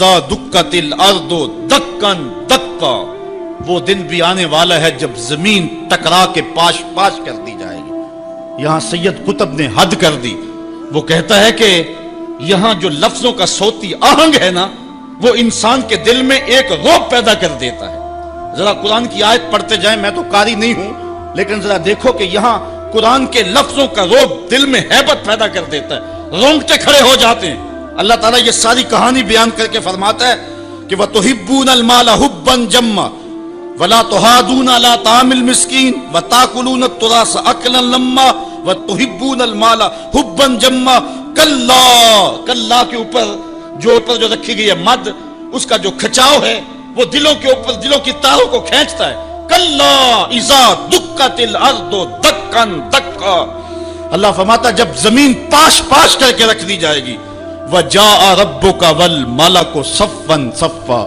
اذا دکت الارض دکن دکا، وہ دن بھی آنے والا ہے جب زمین ٹکرا کے پاش پاش کر دی جائے گی۔ یہاں سید قطب نے حد کر دی، وہ کہتا ہے کہ یہاں جو لفظوں کا صوتی آہنگ ہے نا، وہ انسان کے دل میں ایک رعب پیدا کر دیتا ہے۔ ذرا قرآن کی آیت پڑھتے جائیں، میں تو قاری نہیں ہوں، لیکن ذرا دیکھو کہ یہاں قرآن کے لفظوں کا رعب دل میں ہیبت پیدا کر دیتا ہے، رونگٹے کھڑے ہو جاتے ہیں۔ اللہ تعالیٰ یہ ساری کہانی بیان کر کے فرماتا ہے کہ وَتُحِبُّونَ الْمَالَ حُبًّا جَمًّا وَلَا تُحَاضُونَ عَلَىٰ طَعَامِ الْمِسْكِينِ وَتَأْكُلُونَ التُّرَاثَ أَكْلًا لَمًّا وَتُحِبُّونَ الْمَالَ حُبًّا جَمًّا۔ کلا کے اوپر جو رکھی گئی ہے مد، اس کا جو کھچاؤ ہے وہ دلوں کے اوپر، دلوں کی تاروں کو کھینچتا ہے۔ کلا اذا دکت الارض دکن دکا، اللہ فرماتا جب زمین پاش پاش کر کے رکھ دی جائے گی۔ وجاء ربک والملک صفا صفا،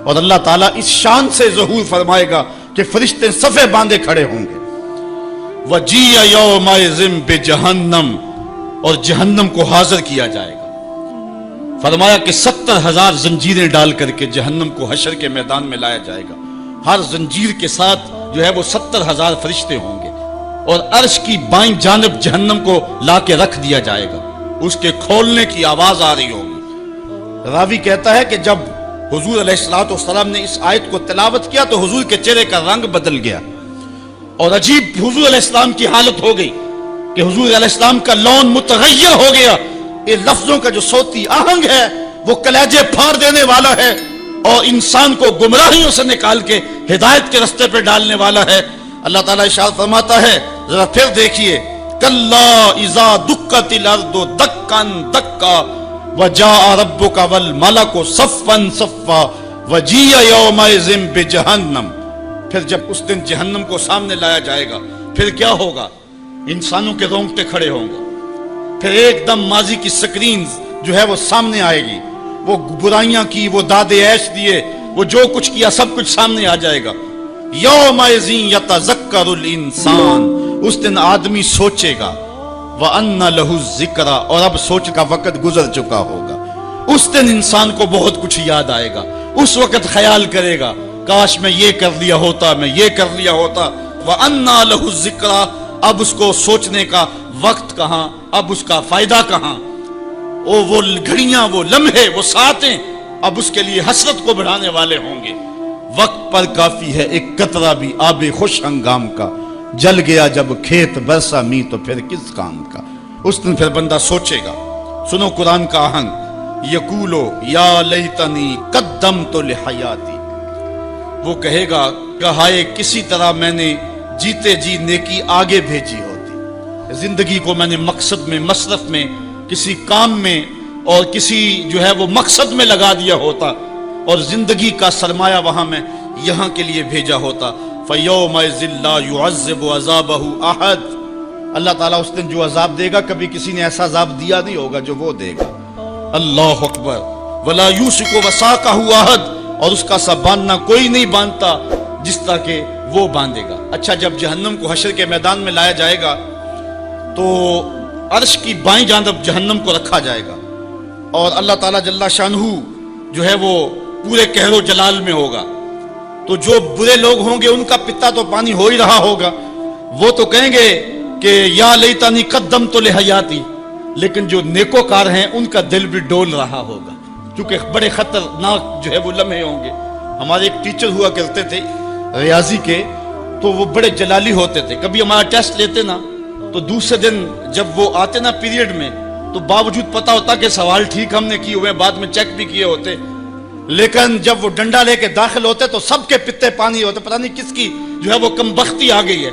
اور اللہ تعالیٰ اس شان سے ظہور فرمائے گا کہ فرشتے صفے باندھے کھڑے ہوں گے۔ وجیء یومئذ بجہنم، اور جہنم کو حاضر کیا جائے گا۔ فرمایا کہ 70,000 زنجیریں ڈال کر کے جہنم کو حشر کے میدان میں لایا جائے گا۔ ہر زنجیر کے ساتھ جو ہے وہ 70,000 فرشتے ہوں گے، اور عرش کی بائیں جانب جہنم کو لا کے رکھ دیا جائے گا، اس کے کھولنے کی آواز آ رہی ہوگی۔ راوی کہتا ہے کہ جب حضور علیہ السلام نے اس آیت کو تلاوت کیا تو حضور کے چہرے کا رنگ بدل گیا، اور عجیب حضور علیہ السلام کی حالت ہو گئی کہ حضور علیہ السلام کا لون متغیر ہو گیا۔ یہ لفظوں کا جو صوتی آہنگ ہے وہ کلیجے پھاڑ دینے والا ہے، اور انسان کو گمراہیوں سے نکال کے ہدایت کے رستے پہ ڈالنے والا ہے۔ اللہ تعالیٰ ارشاد فرماتا ہے، ذرا پھر دیکھیے، کلا اذا دکت الارض دکن دکا وجاء ربک والملک صفا صفا وجیء یومئذ بجہنم۔ پھر جب اس دن جہنم کو سامنے لایا جائے گا، پھر کیا ہوگا؟ انسانوں کے رونگٹے کھڑے ہوں گے، پھر ایک دم ماضی کی سکرین جو ہے وہ سامنے آئے گی، وہ برائیاں کی، وہ داد عیش دیے، وہ جو کچھ کیا سب کچھ سامنے آ جائے گا۔ یومئذ یتذکر الانسان، اس دن آدمی سوچے گا، وَأَنَّ لَهُ الذِّکْرَ، اور اب سوچ کا وقت گزر چکا ہوگا۔ اس دن انسان کو بہت کچھ یاد آئے گا، اس وقت خیال کرے گا کاش میں یہ کر لیا ہوتا، میں یہ کر لیا ہوتا۔ وَأَنَّ لَهُ الذِّکْرَ، اب اس کو سوچنے کا وقت کہاں، اب اس کا فائدہ کہاں؟ وہ گھڑیاں، وہ لمحے، وہ ساعتیں اب اس کے لیے حسرت کو بڑھانے والے ہوں گے۔ وقت پر کافی ہے ایک قطرہ بھی آب خوش ہنگام کا، جل گیا جب کھیت برسا می تو پھر کس کام کا۔ اس دن پھر بندہ سوچے گا۔ سنو قرآن کا آہنگ، یقولو یا لیتنی قدمت لحیاتی، وہ کہے گا کہ ہائے کسی طرح میں نے جیتے جی نیکی آگے بھیجی ہوتی، زندگی کو میں نے مقصد میں، مصرف میں، کسی کام میں اور کسی جو ہے وہ مقصد میں لگا دیا ہوتا، اور زندگی کا سرمایہ وہاں میں یہاں کے لیے بھیجا ہوتا۔ فَيَوْمَئِذٍ لَا يُعَذِّبُ عَذَابَهُ أَحَدٌ، اللہ تعالیٰ اس دن جو عذاب دے گا کبھی کسی نے ایسا عذاب دیا نہیں ہوگا جو وہ دے گا۔ اللہ اکبر۔ وَلَا يُوثِقُ وَثَاقَهُ أَحَدٌ، اور اس کا سا باندھنا کوئی نہیں باندھتا جس طرح کہ وہ باندھے گا۔ اچھا، جب جہنم کو حشر کے میدان میں لایا جائے گا تو عرش کی بائیں جانب جہنم کو رکھا جائے گا، اور اللہ تعالیٰ جل شانہ جو ہے وہ پورے قہر و جلال میں ہوگا، تو جو برے لوگ ہوں گے ان کا پتا تو پانی ہو ہی رہا ہوگا، وہ تو کہیں گے کہ یا لیتنی قدمت لحیاتی، لیکن جو نیکوکار ہیں ان کا دل بھی ڈول رہا ہوگا، کیونکہ بڑے خطرناک جو ہے وہ لمحے ہوں گے۔ ہمارے ایک ٹیچر ہوا کرتے تھے ریاضی کے، تو وہ بڑے جلالی ہوتے تھے۔ کبھی ہمارا ٹیسٹ لیتے نا تو دوسرے دن جب وہ آتے نا پیریڈ میں، تو باوجود پتا ہوتا کہ سوال ٹھیک ہم نے کیے ہوئے، بعد میں چیک بھی کیے ہوتے، لیکن جب وہ ڈنڈا لے کے داخل ہوتے تو سب کے پتے پانی ہوتے، پتہ نہیں کس کی جو ہے وہ کم بختی آ گئی ہے۔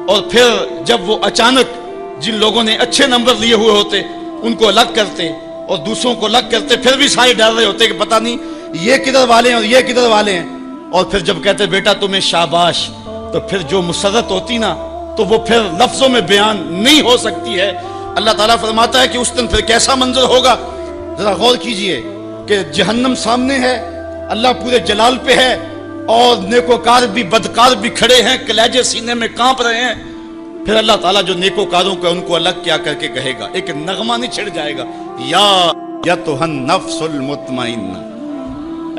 اور پھر جب وہ اچانک جن لوگوں نے اچھے نمبر لیے ہوئے ہوتے ان کو الگ کرتے اور دوسروں کو الگ کرتے، پھر بھی سارے ڈر رہے ہوتے کہ پتہ نہیں یہ کدھر والے ہیں اور یہ کدھر والے ہیں، اور پھر جب کہتے بیٹا تمہیں شاباش، تو پھر جو مسرت ہوتی نا تو وہ پھر لفظوں میں بیان نہیں ہو سکتی ہے۔ اللہ تعالیٰ فرماتا ہے کہ اس دن پھر کیسا منظر ہوگا، ذرا غور کیجئے کہ جہنم سامنے ہے، اللہ پورے جلال پہ ہے، اور نیکوکار بھی بدکار بھی کھڑے ہیں، کلیجے سینے میں کانپ رہے ہیں۔ پھر اللہ تعالیٰ جو نیکوکاروں کو ان کو الگ کیا کر کے کہے گا، ایک نغمہ نہیں چھڑ جائے گا، یا ایتھا النفس المطمئنہ،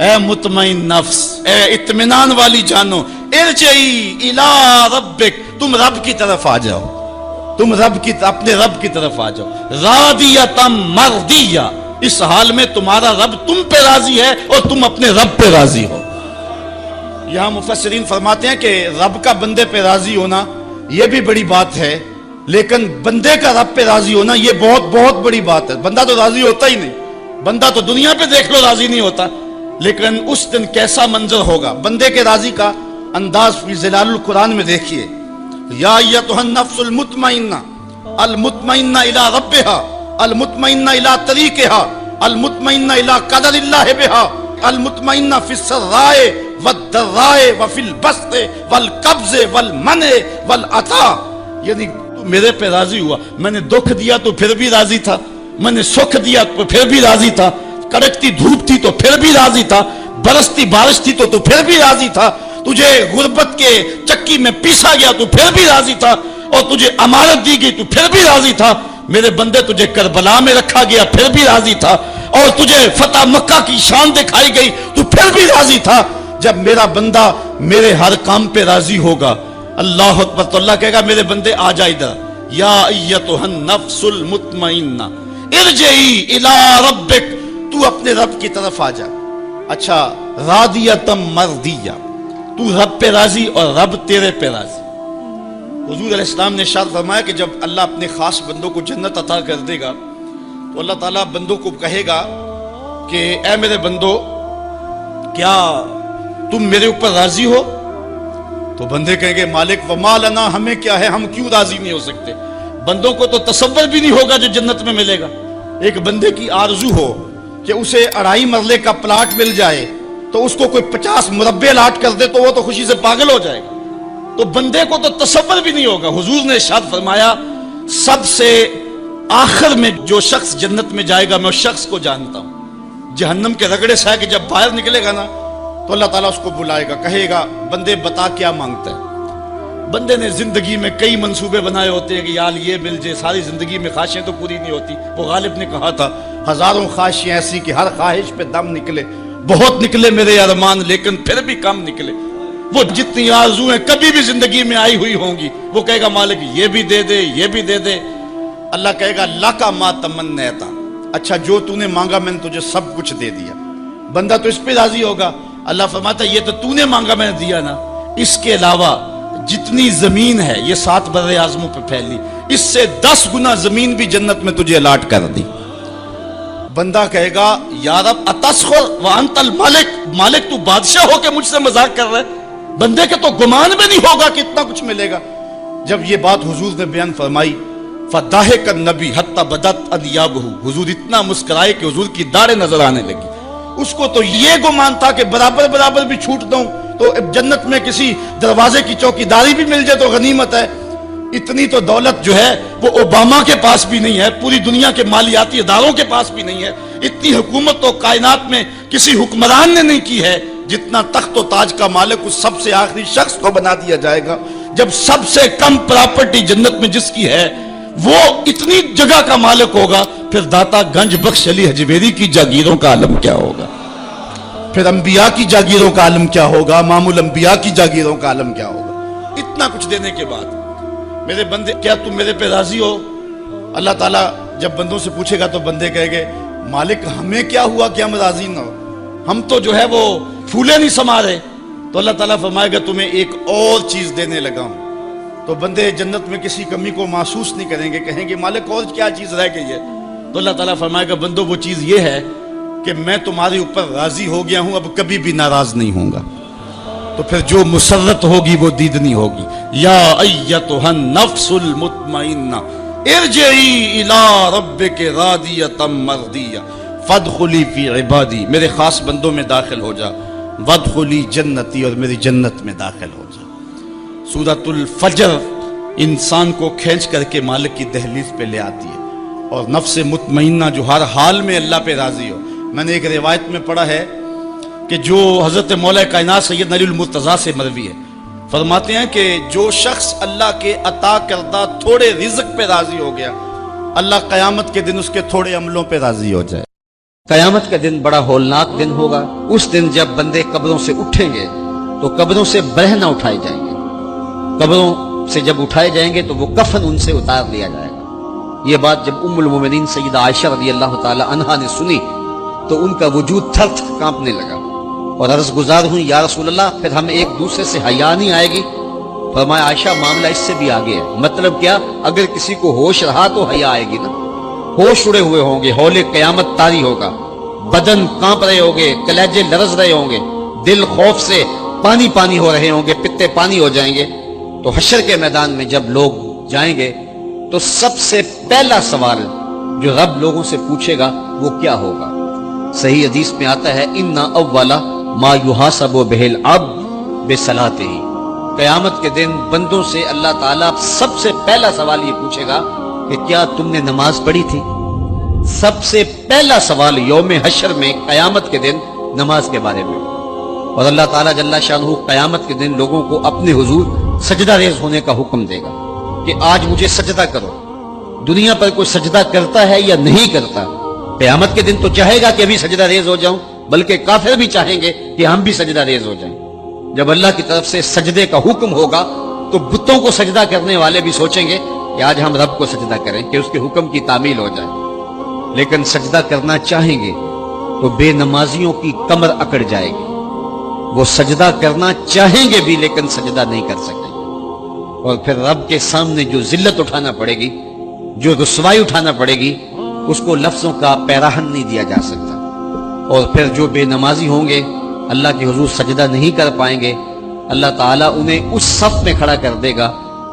اے مطمئن نفس، اے اطمینان والی جانو، ارجعی الی ربک، تم رب کی طرف آ جاؤ، تم اپنے رب کی طرف آ جاؤ، راضیۃ مرضیہ، اس حال میں تمہارا رب تم پہ راضی ہے اور تم اپنے رب پہ راضی ہو۔ یہاں مفسرین فرماتے ہیں کہ رب کا بندے پہ راضی ہونا یہ بھی بڑی بات ہے، لیکن بندے کا رب پہ راضی ہونا یہ بہت بہت بڑی بات ہے۔ بندہ تو راضی ہوتا ہی نہیں، بندہ تو دنیا پہ دیکھ لو راضی نہیں ہوتا، لیکن اس دن کیسا منظر ہوگا بندے کے راضی کا انداز فی ظلال القرآن میں دیکھیے۔ یا ایتھا النفس المطمئنہ، المطمئنہ الی ربہا، المطمئنہ الی طریقہا، المطمئنہ الی قدر اللہ بہا، المطمئنہ فی السراء والضراء وفی البسط والقبض والمنع والعطاء، یعنی تو میرے پہ راضی ہوا، میں نے دکھ دیا تو پھر بھی راضی تھا، میں نے سکھ دیا تو پھر بھی راضی تھا، کڑکتی دھوپ تھی تو پھر بھی راضی تھا، برستی بارش تھی تو پھر بھی راضی تھا، تجھے غربت کے چکی میں پیسا گیا تو پھر بھی راضی تھا، اور تجھے امانت دی گئی تو پھر بھی راضی تھا، میرے بندے تجھے کربلا میں رکھا گیا پھر بھی راضی تھا، اور تجھے فتح مکہ کی شان دکھائی گئی تو پھر بھی راضی تھا۔ جب میرا بندہ میرے ہر کام پہ راضی ہوگا، اللہ اکبر، تو اللہ کہے گا میرے بندے آ جا ادھر، یا ایتھا النفس المطمئنہ ارجعی الی ربک، تو اپنے رب کی طرف آ جا۔ اچھا، راضیۃ مرضیہ، تو رب پہ راضی اور رب تیرے پہ راضی۔ حضور علیہ السلام نے ارشاد فرمایا کہ جب اللہ اپنے خاص بندوں کو جنت عطا کر دے گا تو اللہ تعالیٰ بندوں کو کہے گا کہ اے میرے بندو، کیا تم میرے اوپر راضی ہو؟ تو بندے کہیں گے مالک وما لنا، ہمیں کیا ہے، ہم کیوں راضی نہیں ہو سکتے؟ بندوں کو تو تصور بھی نہیں ہوگا جو جنت میں ملے گا۔ ایک بندے کی آرزو ہو کہ اسے 2.5 مرلے کا پلاٹ مل جائے تو اس کو کوئی 50 مربع لاٹ کر دے تو وہ تو خوشی سے پاگل ہو جائے گا، تو بندے کو تو تصور بھی نہیں ہوگا۔ حضور نے ارشاد فرمایا سب سے آخر میں جو شخص جنت میں جائے گا میں اس شخص کو جانتا ہوں، جہنم کے رگڑے سے کہ جب باہر نکلے گا نا تو اللہ تعالیٰ اس کو بلائے گا، کہے گا بندے بتا کیا مانگتا ہے۔ بندے نے زندگی میں کئی منصوبے بنائے ہوتے ہیں کہ یار یہ مل جائے، ساری زندگی میں خواہشیں تو پوری نہیں ہوتی۔ وہ غالب نے کہا تھا ہزاروں خواہشیں ایسی کہ ہر خواہش پہ دم نکلے، بہت نکلے میرے ارمان لیکن پھر بھی کم نکلے۔ وہ جتنی آرزویں کبھی بھی زندگی میں آئی ہوئی ہوں گی وہ کہے گا مالک یہ بھی دے دے، یہ بھی دے دے۔ اللہ کہے گا لکا ما تمنیتا، اچھا جو تو نے مانگا میں نے تجھے سب کچھ دے دیا۔ بندہ تو اس پہ راضی ہوگا۔ اللہ فرماتا ہے یہ تو نے مانگا میں نے دیا نا، اس کے علاوہ جتنی زمین ہے یہ 7 بر اعظموں پہ پھیلی، اس سے 10 گنا زمین بھی جنت میں تجھے الاٹ کر دی۔ بندہ کہے گا یا رب اتسخر وانت الملک، مالک تو بادشاہ ہو کے مجھ سے مذاق کر رہے؟ بندے کے تو گمان میں نہیں ہوگا کہ اتنا کچھ ملے گا۔ جب یہ بات حضور نے بیان فرمائی فضاحک النبی حتی بدت الیابہ، حضور اتنا مسکرائے کہ حضور کی داڑھیں نظر آنے لگی۔ اس کو تو یہ گمان تھا کہ برابر برابر بھی چھوٹ دوں تو جنت میں کسی دروازے کی چوکیداری بھی مل جائے تو غنیمت ہے۔ اتنی تو دولت جو ہے وہ اوباما کے پاس بھی نہیں ہے، پوری دنیا کے مالیاتی اداروں کے پاس بھی نہیں ہے، اتنی حکومت تو کائنات میں کسی حکمران نے نہیں کی ہے جتنا تخت و تاج کا مالک اس سب سے آخری شخص کو بنا دیا جائے گا۔ جب سب سے کم پراپرٹی جنت میں جس کی ہے وہ اتنی جگہ کا مالک ہوگا، پھر داتا گنج بخش علی حجویری کی جاگیروں کا عالم کیا ہوگا، پھر انبیاء کی جاگیروں کا عالم کیا ہوگا، امام الانبیاء کی جاگیروں کا عالم کیا ہوگا۔ اتنا کچھ دینے کے بعد میرے بندے کیا تم میرے پہ راضی ہو؟ اللہ تعالیٰ جب بندوں سے پوچھے گا تو بندے کہیں گے مالک ہمیں کیا ہوا کہ ہم راضی نہ ہو، ہم تو جو ہے وہ پھولے نہیں سما رہے۔ تو اللہ تعالیٰ فرمائے گا تمہیں ایک اور چیز دینے لگا ہوں۔ تو بندے جنت میں کسی کمی کو محسوس نہیں کریں گے، کہیں گے مالک اور کیا چیز رہ گئی ہے؟ تو اللہ تعالیٰ فرمائے گا بندو وہ چیز یہ ہے کہ میں تمہارے اوپر راضی ہو گیا ہوں، اب کبھی بھی ناراض نہیں ہوں گا۔ تو پھر جو مسرت ہوگی وہ دیدنی ہوگی۔ یا ایتھا النفس المطمئنہ ارجعی الی ربک راضیۃ مرضیہ فادخلی فی عبادی، میرے خاص بندوں میں داخل ہو جا، وادخلی جنتی، اور میری جنت میں داخل ہو جا۔ سورۃ الفجر انسان کو کھینچ کر کے مالک کی دہلیز پہ لے آتی ہے، اور نفس مطمئنہ جو ہر حال میں اللہ پہ راضی ہو۔ میں نے ایک روایت میں پڑھا ہے کہ جو حضرت مولا کائنات سید علی المرتضیٰ سے مروی ہے، فرماتے ہیں کہ جو شخص اللہ کے عطا کردہ تھوڑے رزق پہ راضی ہو گیا، اللہ قیامت کے دن اس کے تھوڑے عملوں پہ راضی ہو جائے۔ قیامت کا دن بڑا ہولناک دن ہوگا۔ اس دن جب بندے قبروں سے اٹھیں گے تو قبروں سے برہ نہ اٹھائے جائیں گے، قبروں سے جب اٹھائے جائیں گے تو وہ کفن ان سے اتار لیا جائے گا۔ یہ بات جب ام المومنین سیدہ عائشہ رضی اللہ تعالی عنہا نے سنی تو ان کا وجود تھر تھر کانپنے لگا اور عرض گزار ہوئی، یا رسول اللہ پھر ہم ایک دوسرے سے حیا نہیں آئے گی؟ فرمایا عائشہ معاملہ اس سے بھی آگے ہے۔ مطلب کیا؟ اگر کسی کو ہوش رہا تو حیا آئے گی نا، ہوش اڑے ہوئے ہوں گے، ہول قیامت طاری ہوگا، بدن کانپ رہے ہوں گے، کلیجے لرز رہے ہوں گے، دل خوف سے پانی پانی ہو رہے ہوں گے، پتے پانی ہو جائیں گے۔ تو حشر کے میدان میں جب لوگ جائیں گے تو سب سے پہلا سوال جو رب لوگوں سے پوچھے گا وہ کیا ہوگا؟ صحیح حدیث میں آتا ہے، ان اولا ما یحاسب بہ العبد بصلاتہ۔ قیامت کے دن بندوں سے اللہ تعالیٰ سب سے پہلا سوال یہ پوچھے گا کہ کیا تم نے نماز پڑھی تھی؟ سب سے پہلا سوال یوم حشر میں قیامت کے دن نماز کے بارے میں۔ اور اللہ تعالیٰ جل شانہ قیامت کے دن لوگوں کو اپنے حضور سجدہ ریز ہونے کا حکم دے گا کہ آج مجھے سجدہ کرو۔ دنیا پر کوئی سجدہ کرتا ہے یا نہیں کرتا؟ قیامت کے دن تو چاہے گا کہ ابھی سجدہ ریز ہو جاؤں، بلکہ کافر بھی چاہیں گے کہ ہم بھی سجدہ ریز ہو جائیں۔ جب اللہ کی طرف سے سجدے کا حکم ہوگا تو بتوں کو سجدہ کرنے والے بھی سوچیں گے کہ آج ہم رب کو سجدہ کریں کہ اس کے حکم کی تعمیل ہو جائے، لیکن سجدہ کرنا چاہیں گے تو بے نمازیوں کی کمر اکڑ جائے گی۔ وہ سجدہ کرنا چاہیں گے بھی لیکن سجدہ نہیں کر سکیں گے، اور پھر رب کے سامنے جو ذلت اٹھانا پڑے گی، جو رسوائی اٹھانا پڑے گی، اس کو لفظوں کا پیراہن نہیں دیا جا سکتا۔ اور پھر جو بے نمازی ہوں گے اللہ کے حضور سجدہ نہیں کر پائیں گے، اللہ تعالیٰ انہیں اس صف میں کھڑا کر دے گا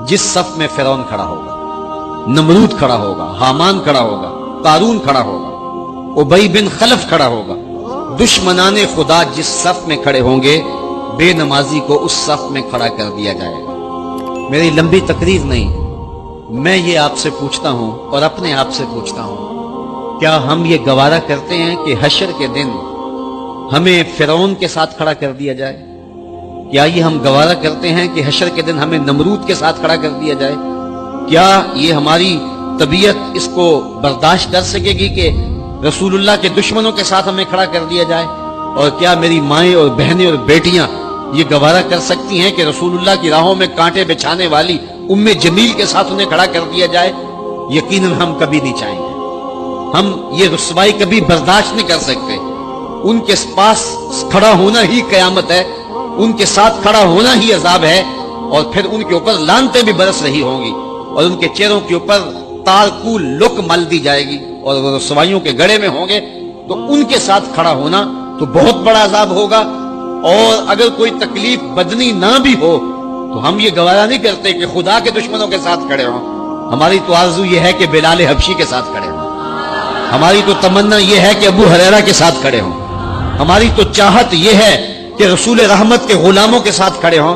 جس صف میں فرعون کھڑا ہوگا، نمرود کھڑا ہوگا، حامان کھڑا ہوگا، قارون کھڑا ہوگا، ابی بن خلف کھڑا ہوگا۔ دشمنان خدا جس صف میں کھڑے ہوں گے بے نمازی کو اس صف میں کھڑا کر دیا جائے گا۔ میری لمبی تقریر نہیں، میں یہ آپ سے پوچھتا ہوں اور اپنے آپ سے پوچھتا ہوں، کیا ہم یہ گوارا کرتے ہیں کہ حشر کے دن ہمیں فرعون کے ساتھ کھڑا کر دیا جائے؟ کیا یہ ہم گوارا کرتے ہیں کہ حشر کے دن ہمیں نمرود کے ساتھ کھڑا کر دیا جائے؟ کیا یہ ہماری طبیعت اس کو برداشت کر سکے گی کہ رسول اللہ کے دشمنوں کے ساتھ ہمیں کھڑا کر دیا جائے؟ اور کیا میری مائیں اور بہنیں اور بیٹیاں یہ گوارا کر سکتی ہیں کہ رسول اللہ کی راہوں میں کانٹے بچھانے والی ام جمیل کے ساتھ انہیں کھڑا کر دیا جائے؟ یقیناً ہم کبھی نہیں چاہیں گے، ہم یہ رسوائی کبھی برداشت نہیں کر سکتے۔ ان کے پاس کھڑا ہونا ہی قیامت ہے، ان کے ساتھ کھڑا ہونا ہی عذاب ہے، اور پھر ان کے اوپر لعنتیں بھی برس رہی ہوں گی اور ان کے چہروں کے اوپر تارکول لک مل دی جائے گی اور وہ رسوائیوں کے گڑے میں ہوں گے۔ تو ان کے ساتھ کھڑا ہونا تو بہت بڑا عذاب ہوگا، اور اگر کوئی تکلیف بدنی نہ بھی ہو تو ہم یہ گوارا نہیں کرتے کہ خدا کے دشمنوں کے ساتھ کھڑے ہوں۔ ہماری تو آرزو یہ ہے کہ بلال حبشی کے ساتھ کھڑے ہوں، ہماری تو تمنا یہ ہے کہ ابو ہریرہ کے ساتھ کھڑے ہوں، ہماری تو چاہت یہ ہے کہ رسول رحمت کے غلاموں کے ساتھ کھڑے ہوں،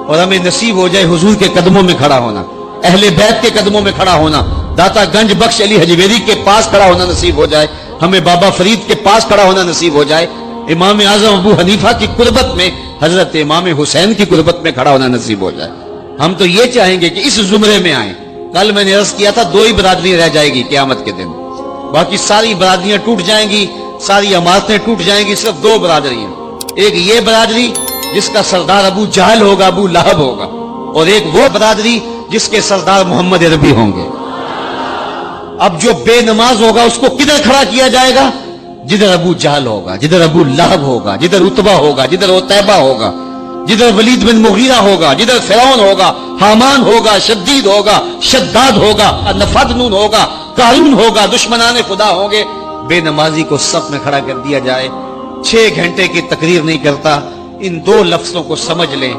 اور ہمیں نصیب ہو جائے حضور کے قدموں میں کھڑا ہونا، اہل بیت کے قدموں میں کھڑا ہونا، داتا گنج بخش علی حجویری کے پاس کھڑا ہونا نصیب ہو جائے، ہمیں بابا فرید کے پاس کھڑا ہونا نصیب ہو جائے، امام اعظم ابو حنیفہ کی قربت میں، حضرت امام حسین کی قربت میں کھڑا ہونا نصیب ہو جائے۔ ہم تو یہ چاہیں گے کہ اس زمرے میں آئیں۔ کل میں نے عرض کیا تھا 2 ہی برادری رہ جائے گی قیامت کے دن، باقی ساری برادریاں ٹوٹ جائیں گی، ساری عمارتیں ٹوٹ جائیں گی، صرف 2 برادریاں، ایک یہ برادری جس کا سردار ابو جہل ہوگا، ابو لہب ہوگا، اور ایک وہ برادری جس کے سردار محمد عربی ہوں گے۔ اب جو بے نماز ہوگا اس کو کدھر کھڑا کیا جائے گا؟ جدھر ابو جہل ہوگا، جدھر ابو لہب ہوگا، جدھر عتبہ ہوگا، جدھر عتیبہ ہوگا، جدھر ولید بن مغیرہ ہوگا، جدھر فرعون ہوگا، حامان ہوگا، شدید ہوگا، شداد ہوگا، نفدنون ہوگا، قارون ہوگا، دشمنان خدا ہوں گے۔ بے نمازی کو صف میں کھڑا کر دیا جائے۔ 6 گھنٹے کی تقریر نہیں کرتا، ان 2 لفظوں کو سمجھ لیں۔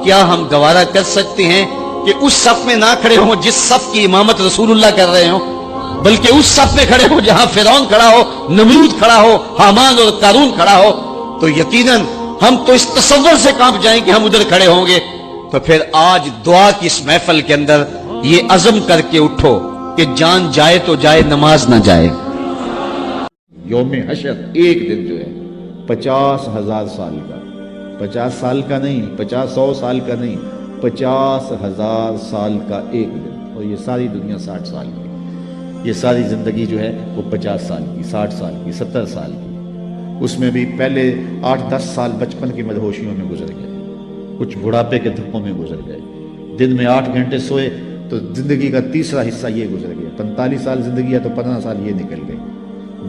کیا ہم گوارا کر سکتے ہیں کہ اس صف میں نہ کھڑے ہوں جس صف کی امامت رسول اللہ کر رہے ہوں، بلکہ اس صف میں کھڑے ہوں جہاں فرعون کھڑا ہو، نمرود کھڑا ہو، حامان اور قارون کھڑا ہو؟ تو یقیناً ہم تو اس تصور سے کانپ جائیں کہ ہم ادھر کھڑے ہوں گے۔ تو پھر آج دعا کی اس محفل کے اندر یہ عزم کر کے اٹھو کہ جان جائے تو جائے، نماز نہ جائے۔ یوم حشر ایک دن جو ہے 50,000 سال کا، 50 سال کا نہیں، 100 سال کا نہیں، 50,000 سال کا ایک دن، اور یہ ساری دنیا 60 سال کی۔ یہ ساری زندگی جو ہے وہ 50 سال کی، 60 سال کی، 70 سال کی، اس میں بھی پہلے 8-10 سال بچپن کی مدہوشیوں میں گزر گئے، کچھ بڑھاپے کے دھکوں میں گزر گئے، دن میں 8 گھنٹے سوئے تو زندگی کا تیسرا حصہ یہ گزر گیا، 45 سال زندگی ہے تو 15 سال یہ نکل گئے،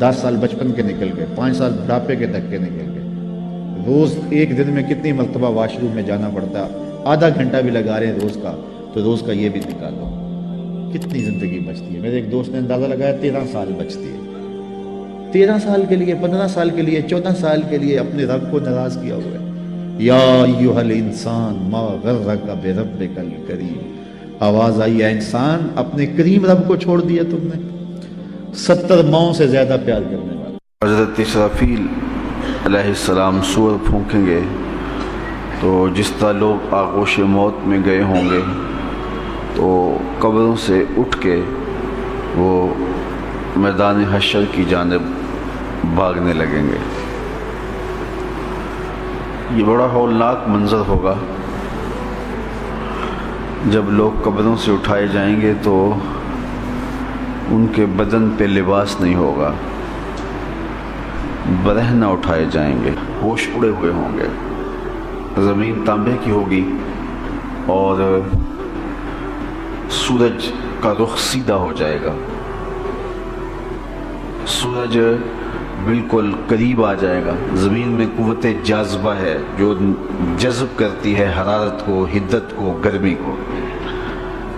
10 سال بچپن کے نکل گئے، 5 سال بڑھاپے کے دھکے نکل گئے۔ روز ایک دن میں کتنی مرتبہ واش روم میں جانا پڑتا، آدھا گھنٹہ بھی لگا رہے ہیں روز کا، تو روز کا یہ بھی نکالو، کتنی زندگی بچتی ہے۔ میرے ایک دوست نے اندازہ لگایا 13 سال بچتی ہے، 13 سال کے لیے، 15 سال کے لیے، 14 سال کے لیے اپنے رب کو ناراض کیا ہوا ہے۔ یا ایھا الانسان ما غرک بربک الکریم، آواز آئی ہے انسان اپنے کریم رب کو چھوڑ دیا تم نے، 70 ماؤں سے زیادہ پیار کرنے والا۔ حضرت اسرافیل علیہ السلام سور پھونکیں گے تو جس طرح لوگ آغوش موت میں گئے ہوں گے تو قبروں سے اٹھ کے وہ میدان حشر کی جانب بھاگنے لگیں گے۔ یہ بڑا ہولناک منظر ہوگا جب لوگ قبروں سے اٹھائے جائیں گے تو ان کے بدن پہ لباس نہیں ہوگا، برہنہ اٹھائے جائیں گے، ہوش اڑے ہوئے ہوں گے، زمین تانبے کی ہوگی اور سورج کا رخ سیدھا ہو جائے گا، سورج بالکل قریب آ جائے گا۔ زمین میں قوت جاذبہ ہے جو جذب کرتی ہے حرارت کو، حدت کو، گرمی کو،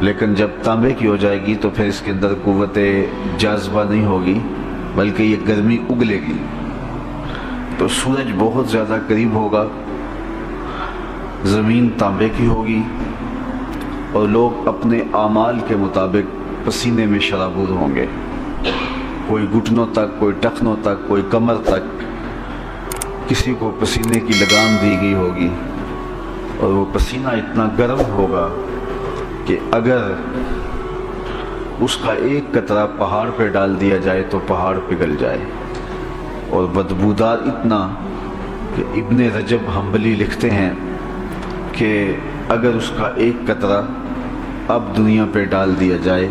لیکن جب تانبے کی ہو جائے گی تو پھر اس کے اندر قوت جاذبہ نہیں ہوگی بلکہ یہ گرمی اگلے گی، تو سورج بہت زیادہ قریب ہوگا، زمین تانبے کی ہوگی اور لوگ اپنے اعمال کے مطابق پسینے میں شرابور ہوں گے، کوئی گھٹنوں تک، کوئی ٹخنوں تک، کوئی کمر تک، کسی کو پسینے کی لگام دی گئی ہوگی اور وہ پسینہ اتنا گرم ہوگا کہ اگر اس کا ایک قطرہ پہاڑ پہ ڈال دیا جائے تو پہاڑ پگھل جائے، اور بدبودار اتنا کہ ابن رجب حنبلی لکھتے ہیں کہ اگر اس کا ایک قطرہ اب دنیا پہ ڈال دیا جائے،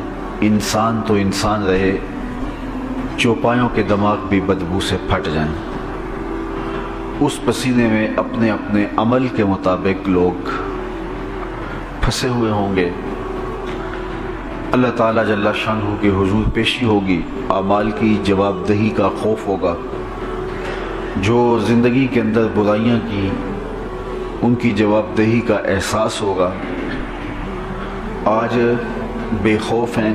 انسان تو انسان رہے، چوپایوں کے دماغ بھی بدبو سے پھٹ جائیں۔ اس پسینے میں اپنے اپنے عمل کے مطابق لوگ پھنسے ہوئے ہوں گے، اللہ تعالیٰ جل شانہ کے حضور پیشی ہوگی، اعمال کی جواب دہی کا خوف ہوگا، جو زندگی کے اندر برائیاں کی ان کی جواب دہی کا احساس ہوگا۔ آج بے خوف ہیں،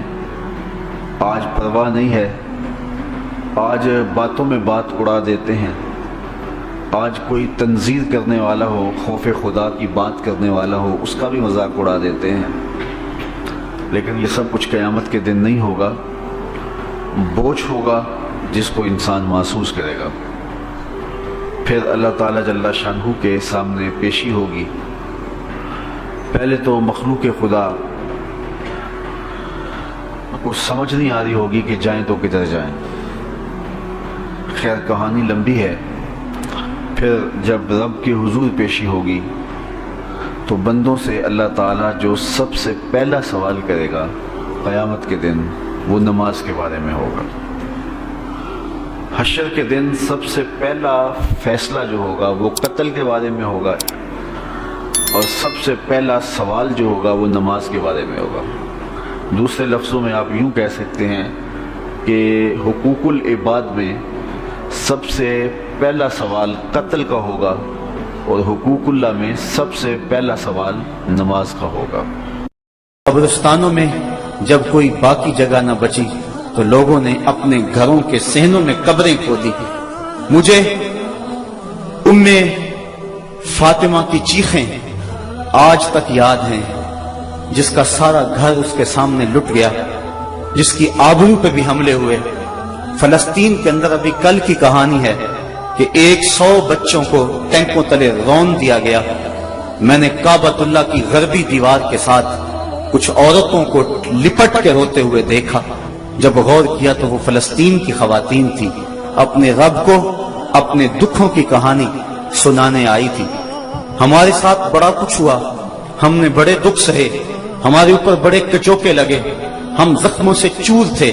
آج پرواہ نہیں ہے، آج باتوں میں بات اڑا دیتے ہیں، آج کوئی تنزیر کرنے والا ہو، خوف خدا کی بات کرنے والا ہو، اس کا بھی مذاق اڑا دیتے ہیں، لیکن یہ سب کچھ قیامت کے دن نہیں ہوگا، بوجھ ہوگا جس کو انسان محسوس کرے گا۔ پھر اللہ تعالیٰ جل شانہ کے سامنے پیشی ہوگی۔ پہلے تو مخلوق خدا کو سمجھ نہیں آ رہی ہوگی کہ جائیں تو کدھر جائیں، خیر کہانی لمبی ہے۔ پھر جب رب کے حضور پیشی ہوگی تو بندوں سے اللہ تعالیٰ جو سب سے پہلا سوال کرے گا قیامت کے دن وہ نماز کے بارے میں ہوگا۔ حشر کے دن سب سے پہلا فیصلہ جو ہوگا وہ قتل کے بارے میں ہوگا، اور سب سے پہلا سوال جو ہوگا وہ نماز کے بارے میں ہوگا۔ دوسرے لفظوں میں آپ یوں کہہ سکتے ہیں کہ حقوق العباد میں سب سے پہلا سوال قتل کا ہوگا اور حقوق اللہ میں سب سے پہلا سوال نماز کا ہوگا۔ قبرستانوں میں جب کوئی باقی جگہ نہ بچی تو لوگوں نے اپنے گھروں کے صحنوں میں قبریں کھودی۔ مجھے ام فاطمہ کی چیخیں آج تک یاد ہیں، جس کا سارا گھر اس کے سامنے لٹ گیا، جس کی آبرو پہ بھی حملے ہوئے۔ فلسطین کے اندر ابھی کل کی کہانی ہے کہ 100 بچوں کو ٹینکوں تلے رون دیا گیا۔ میں نے کعبۃ اللہ کی غربی دیوار کے ساتھ کچھ عورتوں کو لپٹ کے روتے ہوئے دیکھا۔ جب غور کیا تو وہ فلسطین کی خواتین تھی، اپنے رب کو اپنے دکھوں کی کہانی سنانے آئی تھی۔ ہمارے ساتھ بڑا کچھ ہوا، ہم نے بڑے دکھ سہے، ہمارے اوپر بڑے کچوکے لگے، ہم زخموں سے چور تھے،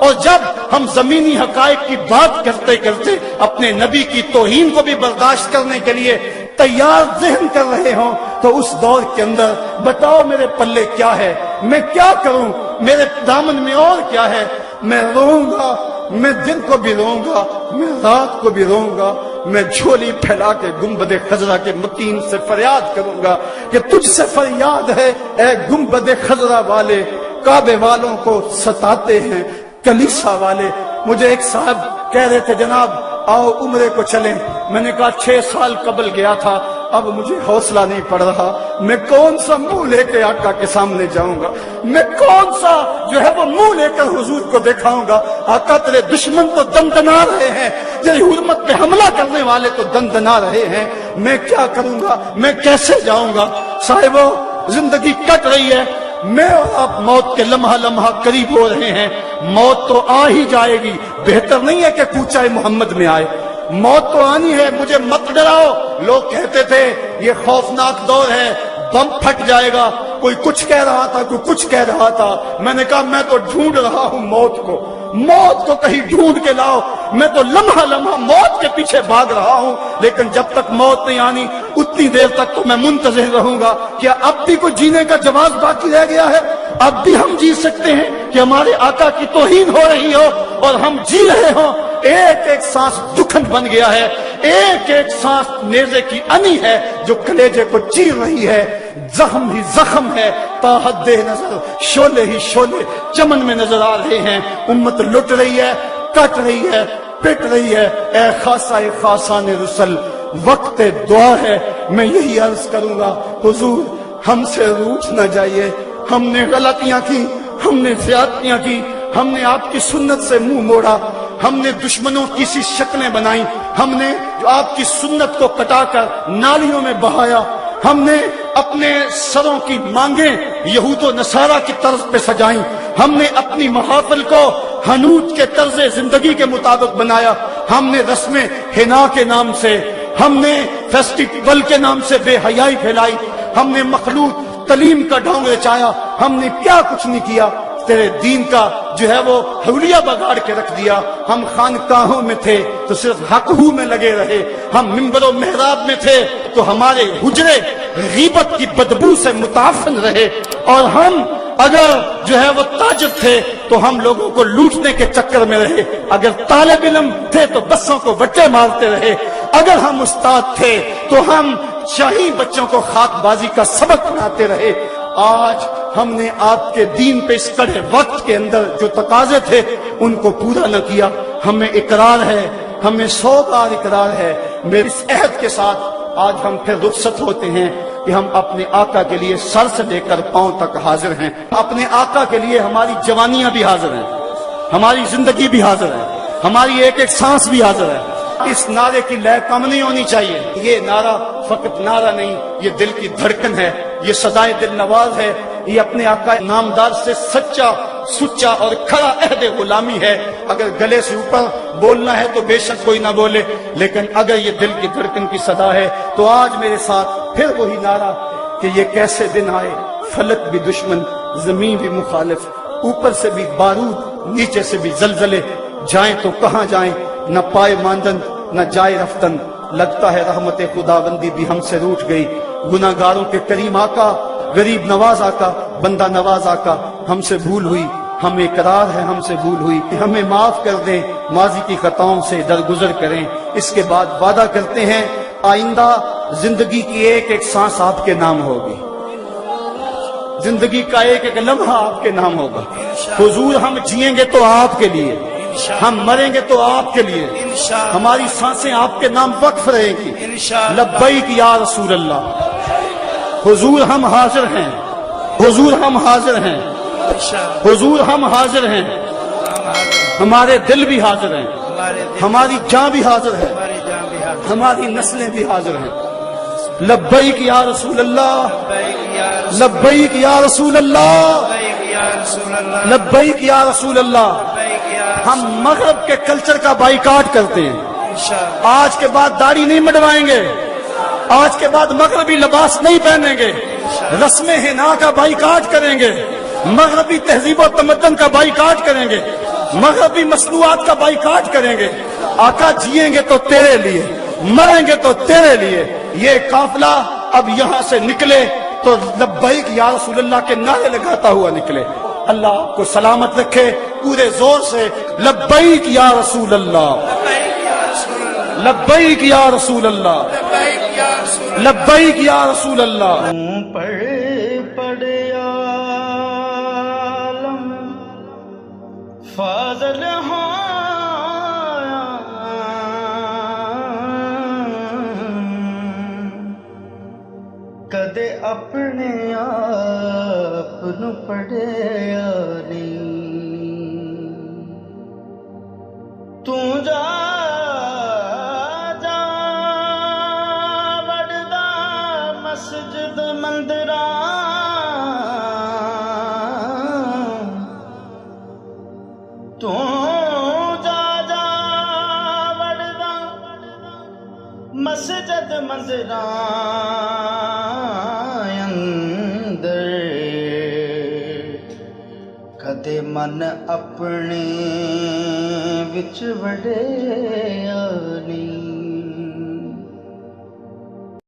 اور جب ہم زمینی حقائق کی بات کرتے کرتے اپنے نبی کی توہین کو بھی برداشت کرنے کے لیے تیار ذہن کر رہے ہوں تو اس دور کے اندر بتاؤ میرے پلے کیا ہے، میں کیا کروں، میرے دامن میں اور کیا ہے؟ میں روؤں گا، میں دن کو بھی روؤں گا، میں رات کو بھی روؤں گا، میں جھولی پھیلا کے گنبد خضرا کے متین سے فریاد کروں گا کہ تجھ سے فریاد ہے اے گنبد خضرا والے، کعبے والوں کو ستاتے ہیں کلیسا والے۔ مجھے ایک صاحب کہہ رہے تھے جناب آؤ عمرے کو چلیں، میں نے کہا 6 سال قبل گیا تھا، اب مجھے حوصلہ نہیں پڑ رہا، میں کون سا منہ لے کے آقا کے سامنے جاؤں گا، میں کون سا جو ہے وہ منہ لے کر حضور کو دکھاؤں گا؟ آقا تیرے دشمن تو دندنا رہے ہیں، تیری حرمت پہ حملہ کرنے والے تو دندنا رہے ہیں، میں کیا کروں گا، میں کیسے جاؤں گا؟ صاحبو زندگی کٹ رہی ہے، میں اور آپ موت کے لمحہ لمحہ قریب ہو رہے ہیں، موت تو آ ہی جائے گی، بہتر نہیں ہے کہ کوچہ محمد میں آئے، موت تو آنی ہے، مجھے مت ڈراؤ۔ لوگ کہتے تھے یہ خوفناک دور ہے، بم پھٹ جائے گا، کوئی کچھ کہہ رہا تھا، کوئی کچھ کہہ رہا تھا، میں نے کہا میں تو ڈھونڈ رہا ہوں موت کو کہیں ڈھونڈ کے لاؤ، میں تو لمحہ لمحہ موت کے پیچھے بھاگ رہا ہوں، لیکن جب تک موت نہیں آنی اتنی دیر تک تو میں منتظر رہوں گا۔ کیا اب بھی کوئی جینے کا جواز باقی رہ گیا ہے؟ اب بھی ہم جی سکتے ہیں کہ ہمارے آقا کی توہین ہو رہی ہو اور ہم جی رہے ہوں؟ ایک ایک سانس دکھن بن گیا ہے، ایک ایک سانس نیزے کی انی ہے جو کلیجے کو چیر رہی ہے، زخم ہی زخم ہے، تا حد نظر شعلے ہی شعلے چمن میں نظر آ رہے ہیں، امت لٹ رہی ہے، کٹ رہی ہے، پٹ رہی ہے۔ اے خاصہ خاصان رسل وقت دعا ہے، میں یہی عرض کروں گا حضور ہم سے روٹھ نہ جائیے، ہم نے غلطیاں کی، ہم نے زیادتیاں کی، ہم نے آپ کی سنت سے منہ موڑا، ہم نے دشمنوں کی سی شکلیں بنائیں، ہم نے جو آپ کی سنت کو کٹا کر نالیوں میں بہایا، ہم نے اپنے سروں کی مانگیں یہود و نصارہ کی طرز پہ سجائیں، ہم نے اپنی محافل کو حنوت کے طرز زندگی کے مطابق بنایا، ہم نے رسمیں حنا کے نام سے، ہم نے فیسٹیول کے نام سے بے حیائی پھیلائی، ہم نے مخلوط تعلیم کا ڈھونگ رچایا، ہم نے کیا کچھ نہیں کیا، تیرے دین کا جو ہے وہ حولیہ بگاڑ کے رکھ دیا۔ ہم خانقاہوں میں تھے تو صرف حق ہو میں لگے رہے، ہم منبر و محراب میں تھے تو ہمارے حجرے غیبت کی بدبو سے متعفن رہے، اور ہم اگر جو ہے وہ تاجر تھے تو ہم لوگوں کو لوٹنے کے چکر میں رہے، اگر طالب علم تھے تو بسوں کو بٹے مارتے رہے، اگر ہم استاد تھے تو ہم شاہی بچوں کو خاک بازی کا سبق پڑھاتے رہے۔ آج ہم نے آپ کے دین پہ اس کڑے وقت کے اندر جو تقاضے تھے ان کو پورا نہ کیا، ہمیں اقرار ہے، ہمیں 100 بار اقرار ہے، میرے اس عہد کے ساتھ آج ہم پھر رخصت ہوتے ہیں کہ ہم اپنے آقا کے لیے سر سے لے کر پاؤں تک حاضر ہیں، اپنے آقا کے لیے ہماری جوانیاں بھی حاضر ہیں، ہماری زندگی بھی حاضر ہے، ہماری ایک ایک سانس بھی حاضر ہے۔ اس نعرے کی لے کم نہیں ہونی چاہیے، یہ نعرہ فقط نعرہ نہیں، یہ دل کی دھڑکن ہے، یہ صدائے دل نواز ہے، یہ اپنے آقا نامدار سے سچا اور کھڑا عہد غلامی ہے۔ اگر گلے سے اوپر بولنا ہے تو بے شک کوئی نہ بولے، لیکن اگر یہ دل کی دھڑکن کی صدا ہے تو آج میرے ساتھ پھر وہی نعرہ کہ یہ کیسے دن آئے، فلک بھی دشمن، زمین بھی مخالف، اوپر سے بھی بارود، نیچے سے بھی زلزلے، جائیں تو کہاں جائیں، نہ پائے ماندن نہ جائے رفتن، لگتا ہے رحمت خداوندی بھی ہم سے روٹھ گئی۔ گناہ گاروں کے کریم آقا، غریب نواز آقا، بندہ نواز آقا، ہم سے بھول ہوئی، ہمیں اقرار ہے ہم سے بھول ہوئی، ہمیں معاف کر دیں، ماضی کی خطاؤں سے درگزر کریں۔ اس کے بعد وعدہ کرتے ہیں آئندہ زندگی کی ایک ایک سانس آپ کے نام ہوگی، زندگی کا ایک ایک لمحہ آپ کے نام ہوگا۔ حضور ہم جیئیں گے تو آپ کے لیے، ہم مریں گے تو آپ کے لیے، ہماری سانسیں آپ کے نام وقف رہیں گی۔ لبیک یا رسول اللہ، حضور ہم حاضر ہیں، حضور ہم حاضر ہیں، حضور ہم حاضر ہیں، ہمارے دل بھی حاضر ہیں، ہماری جان بھی حاضر ہے، ہماری نسلیں بھی حاضر ہیں۔ لبیک یا رسول اللہ، لبیک یا رسول اللہ، لبیک یا رسول اللہ۔ ہم مغرب کے کلچر کا بائیکاٹ کرتے ہیں، آج کے بعد داڑھی نہیں مڈوائیں گے، آج کے بعد مغربی لباس نہیں پہنیں گے، رسم حنا کا بائیکاٹ کریں گے، مغربی تہذیب و تمدن کا بائیکاٹ کریں گے۔ مغربی مصنوعات کا بائیکاٹ کریں گے. آقا جیئیں گے تو تیرے لیے, مریں گے تو تیرے لیے. یہ قافلہ اب یہاں سے نکلے تو لبیک یا رسول اللہ کے نعرے لگاتا ہوا نکلے. اللہ آپ کو سلامت رکھے. پورے زور سے لبیک یا رسول اللہ, لبیک یا رسول اللہ, لبیک یا رسول اللہ. پڑے عالم فاضل کدے اپنے آپ نو پڑھیا نہیں. تو جا جا وڑدا مسجد مندراں, تو جا جا وڑدا مسجد مندراں کدے من اپنے وچ وڑے